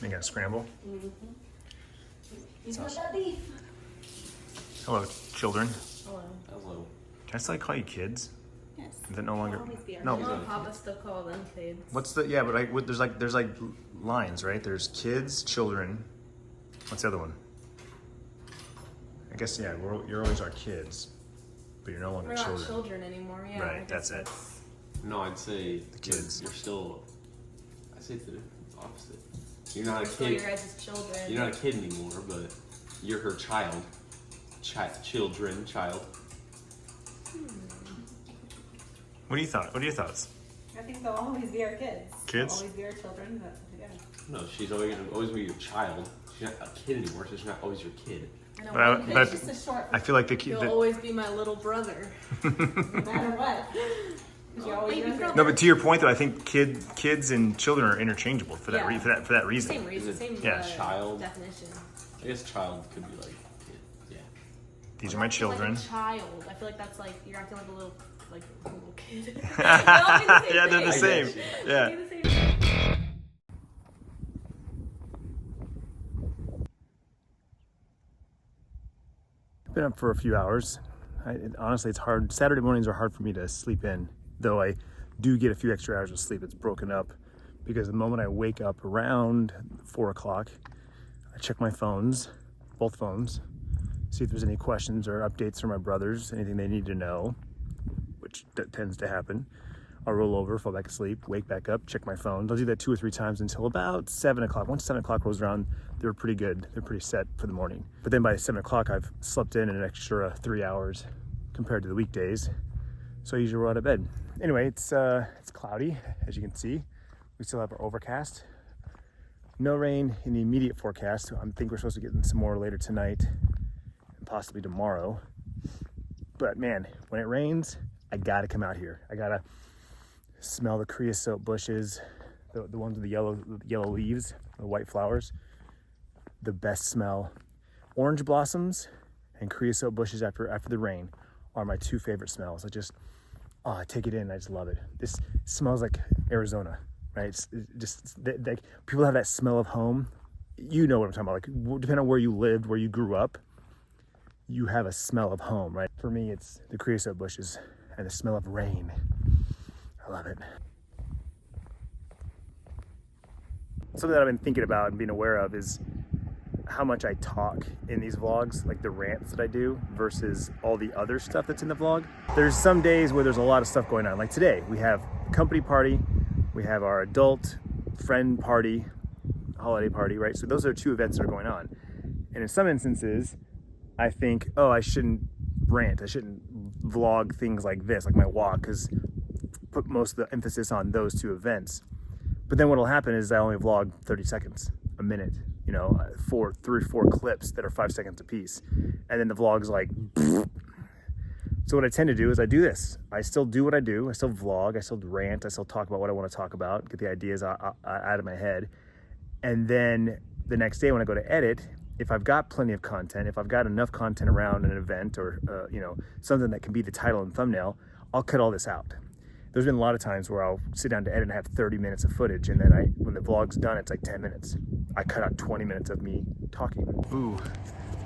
Making a scramble. Mm-hmm. He's got that beef. Hello, children. Hello. Hello. Can I still call you kids? Yes. Is that no longer? No. No. Papa still call them kids. What's the? Yeah, but there's like lines, right? There's kids, children. What's the other one? I guess yeah. You're always our kids, but you're no longer We're children. not children anymore. Yeah. Right. That's it. No, I'd say The kids. You're still. I say it's the opposite. You're not a Still kid. your guys' children. You're not a kid anymore, but you're her child. Children, child. What are your thoughts? I think they'll always be our kids. Kids? They'll always be our children, but yeah. No, she's always be your child. She's not a kid anymore, so she's not always your kid. I know. But It's just a short. I feel like You'll always be my little brother. No matter what. 'Cause you're always Baby younger. brother. No, but to your point, though, I think kids and children are interchangeable for that Yeah. for that reason. Same reason. Is it Same child? definition. I guess child could be like kid. Yeah. These are my children. Like a child. I feel like that's like you're acting like a little kid. Yeah, they're the same. Yeah. Been up for a few hours. Honestly, it's hard. Saturday mornings are hard for me to sleep in, though I do get a few extra hours of sleep. It's broken up because the moment I wake up around 4 o'clock, I check my phones, both phones, see if there's any questions or updates from my brothers, anything they need to know, which tends to happen. I'll roll over, fall back asleep, wake back up, check my phone. I'll do that 2 or 3 times until about 7 o'clock. Once 7 o'clock rolls around, they're pretty good. They're pretty set for the morning. But then by 7 o'clock, I've slept in an extra 3 hours compared to the weekdays. So I usually roll out of bed. Anyway, it's cloudy, as you can see. We still have our overcast. No rain in the immediate forecast. I think we're supposed to get some more later tonight and possibly tomorrow. But man, when it rains, I gotta come out here. I gotta smell the creosote bushes, the ones with the yellow leaves, the white flowers. The best smell. Orange blossoms and creosote bushes after the rain are my 2 favorite smells. I take it in. I just love it. This smells like Arizona, right? It's just like people have that smell of home. You know what I'm talking about. Like depending on where you lived, where you grew up, you have a smell of home, right? For me, it's the creosote bushes and the smell of rain. I love it. Something that I've been thinking about and being aware of is how much I talk in these vlogs, like the rants that I do versus all the other stuff that's in the vlog. There's some days where there's a lot of stuff going on. Like today, we have a company party, we have our adult friend party, holiday party, right? So those are 2 events that are going on. And in some instances, I think, oh, I shouldn't rant. I shouldn't vlog things like this, like my walk, because put most of the emphasis on those 2 events. But then what'll happen is I only vlog 30 seconds, a minute, 3 or 4 clips that are 5 seconds apiece. And then the vlog's like, so what I tend to do is I do this. I still do what I do. I still vlog, I still rant, I still talk about what I want to talk about, get the ideas out of my head. And then the next day when I go to edit, if I've got plenty of content, if I've got enough content around an event or, something that can be the title and thumbnail, I'll cut all this out. There's been a lot of times where I'll sit down to edit and have 30 minutes of footage, and then when the vlog's done, it's like 10 minutes. I cut out 20 minutes of me talking. Ooh, look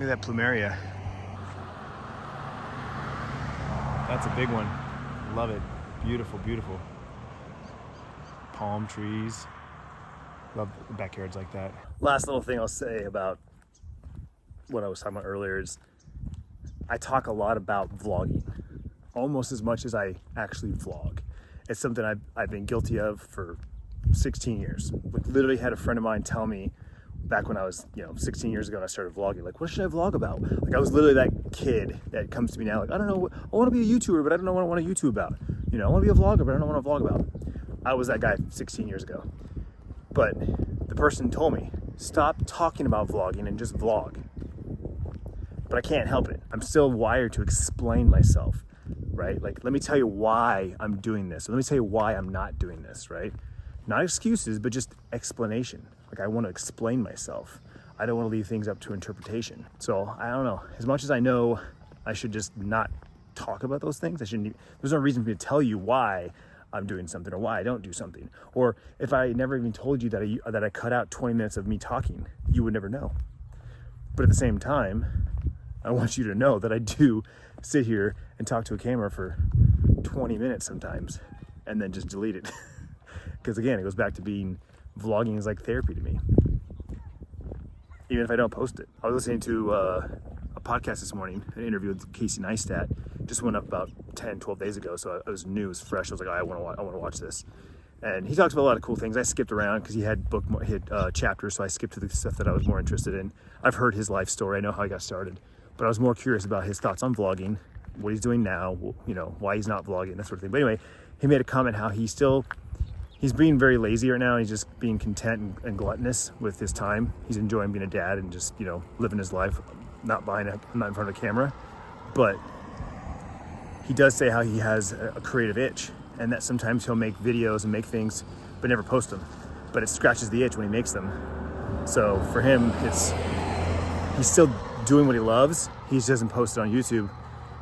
at that plumeria. That's a big one. Love it. Beautiful, beautiful. Palm trees. Love the backyards like that. Last little thing I'll say about what I was talking about earlier is I talk a lot about vlogging, almost as much as I actually vlog. It's something I've been guilty of for 16 years. Like, literally had a friend of mine tell me back when I was, 16 years ago and I started vlogging, like, what should I vlog about? Like, I was literally that kid that comes to me now, like, I don't know, I want to be a YouTuber, but I don't know what I want to YouTube about. I want to be a vlogger, but I don't know what I want to vlog about. I was that guy 16 years ago. But the person told me, stop talking about vlogging and just vlog. But I can't help it. I'm still wired to explain myself, right? Like, let me tell you why I'm doing this. Let me tell you why I'm not doing this, right? Not excuses, but just explanation. Like, I want to explain myself. I don't want to leave things up to interpretation. So I don't know. As much as I know I should just not talk about those things, there's no reason for me to tell you why I'm doing something or why I don't do something. Or if I never even told you that I cut out 20 minutes of me talking, you would never know. But at the same time, I want you to know that I do sit here and talk to a camera for 20 minutes sometimes and then just delete it. Because again, it goes back to being, vlogging is like therapy to me. Even if I don't post it. I was listening to a podcast this morning, an interview with Casey Neistat. Just went up about 10, 12 days ago, so it was new, it was fresh. I was like, I want to watch this. And he talks about a lot of cool things. I skipped around because he had chapters, so I skipped to the stuff that I was more interested in. I've heard his life story. I know how he got started, but I was more curious about his thoughts on vlogging, what he's doing now, you know, why he's not vlogging, that sort of thing. But anyway, he made a comment how he's being very lazy right now. He's just being content and gluttonous with his time. He's enjoying being a dad and just, you know, living his life, not in front of a camera. But he does say how he has a creative itch, and that sometimes he'll make videos and make things, but never post them. But it scratches the itch when he makes them. So for him, he's still doing what he loves. He just doesn't post it on YouTube.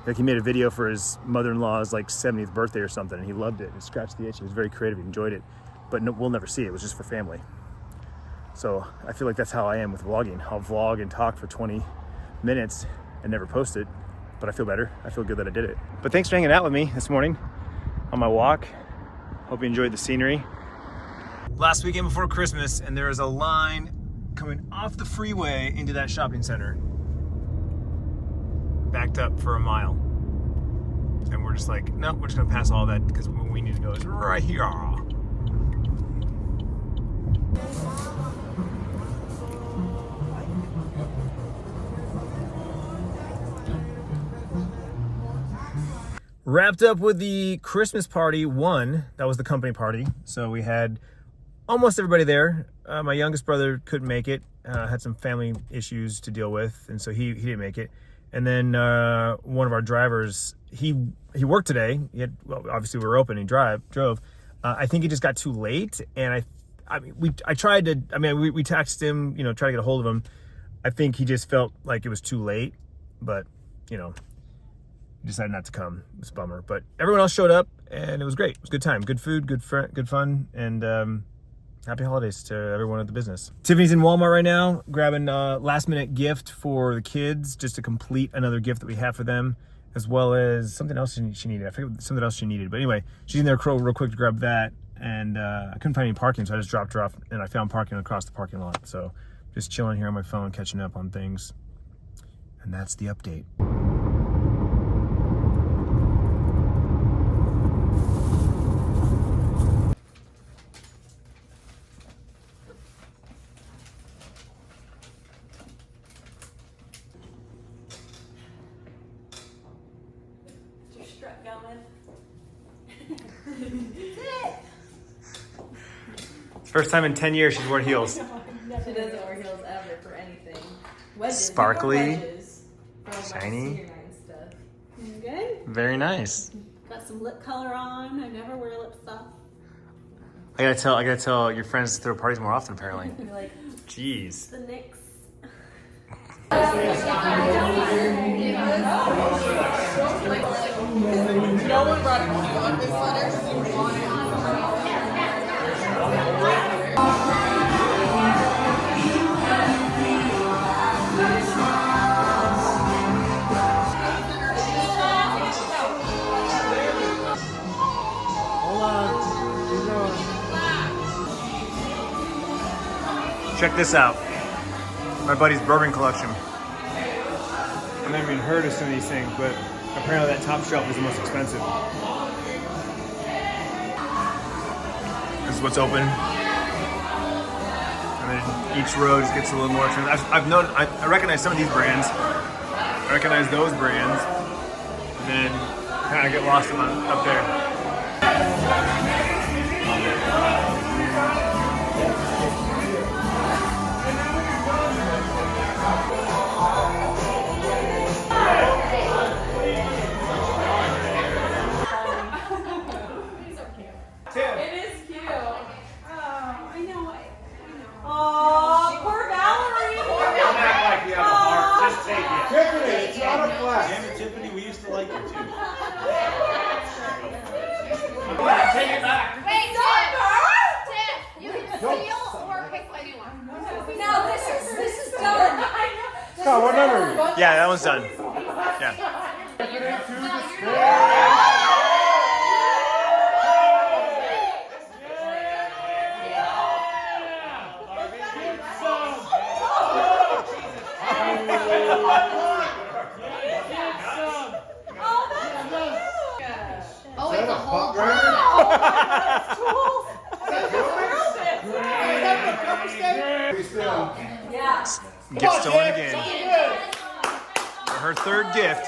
Like he made a video for his mother-in-law's like 70th birthday or something, and he loved it. It scratched the itch. He was very creative. He enjoyed it, but no, we'll never see it. It was just for family. So I feel like that's how I am with vlogging. I'll vlog and talk for 20 minutes and never post it, but I feel better. I feel good that I did it. But thanks for hanging out with me this morning on my walk. Hope you enjoyed the scenery. Last weekend before Christmas, and there was a line coming off the freeway into that shopping center. Backed up for a mile. And we're just like, no, we're just gonna pass all that because what we need to go is right here. Wrapped up with the Christmas party one. That was the company party. So we had almost everybody there. My youngest brother couldn't make it. Had some family issues to deal with, and so he didn't make it. And then one of our drivers, he worked today. Obviously we were open. He drove. I think he just got too late, and we texted him, you know, try to get a hold of him. I think he just felt like it was too late, but you know, he decided not to come. It was a bummer, but everyone else showed up, and it was great. It was a good time, good food, good fun, and happy holidays to everyone at the business. Tiffany's in Walmart right now, grabbing a last-minute gift for the kids, just to complete another gift that we have for them, as well as something else she needed. I forget something else she needed, but anyway, she's in there real quick to grab that, and I couldn't find any parking, so I just dropped her off, and I found parking across the parking lot. So just chilling here on my phone, catching up on things, and that's the update. First time in 10 years she's worn heels. She doesn't wear heels ever for anything. Wedges. Sparkly, From shiny. senior night stuff. You good? Very nice. Got some lip color on. I never wear lip stuff. I gotta tell your friends to throw parties more often, apparently. You're like, Jeez. the Knicks. No one brought on this letter. Check this out. My buddy's bourbon collection. I've never even heard of some of these things, but apparently that top shelf is the most expensive. This is what's open. And then each row just gets a little more expensive. I recognize some of these brands. I recognize those brands. And then kind of get lost up there. Tiffany, we used to like you too. Take it back. Oh, what number? Yeah, that one's done. Yeah. Oh, it's a whole Gift stolen again. For her third gift.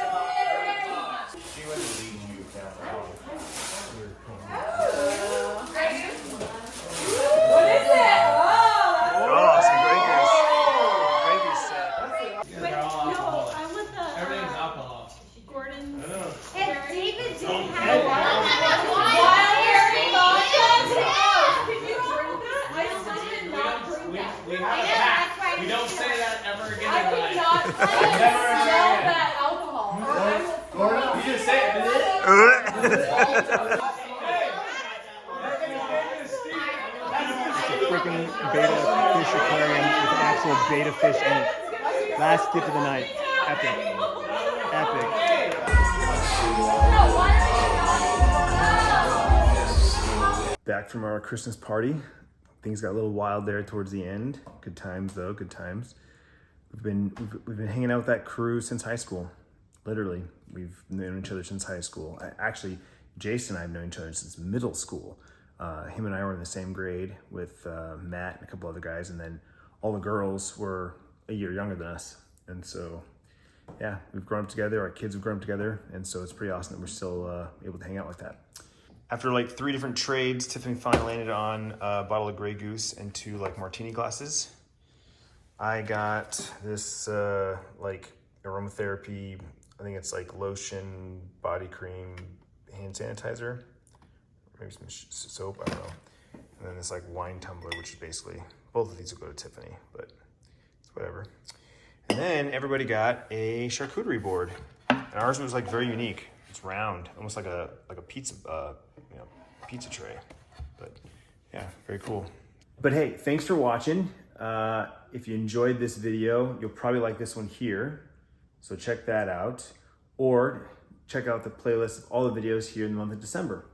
Oh, some Grey Goose set. Wait, no, I want the Everything's alcohol. Gordon's. If David didn't have Can you order that? I still did not drink that. We have a pact. We don't say that ever again in life. Smell that alcohol. You just say it. Freaking beta fish aquarium with an actual beta fish in it. Last gift of the night. Epic. Epic. Back from our Christmas party. Things got a little wild there towards the end. Good times though, good times. We've been hanging out with that crew since high school. Literally, we've known each other since high school. Actually, Jason and I have known each other since middle school. Him and I were in the same grade with Matt and a couple other guys, and then all the girls were a year younger than us. And so, yeah, we've grown up together. Our kids have grown up together, and so it's pretty awesome that we're still able to hang out like that. After like 3 different trades, Tiffany finally landed on a bottle of Grey Goose and 2 like martini glasses. I got this like aromatherapy, I think it's like lotion, body cream, hand sanitizer, maybe some soap, I don't know. And then this like wine tumbler, which is basically, both of these will go to Tiffany, but it's whatever. And then everybody got a charcuterie board. And ours was like very unique. It's round, almost like a pizza, pizza tray. But yeah, very cool. But hey, thanks for watching. If you enjoyed this video, you'll probably like this one here. So check that out. Or check out the playlist of all the videos here in the month of December.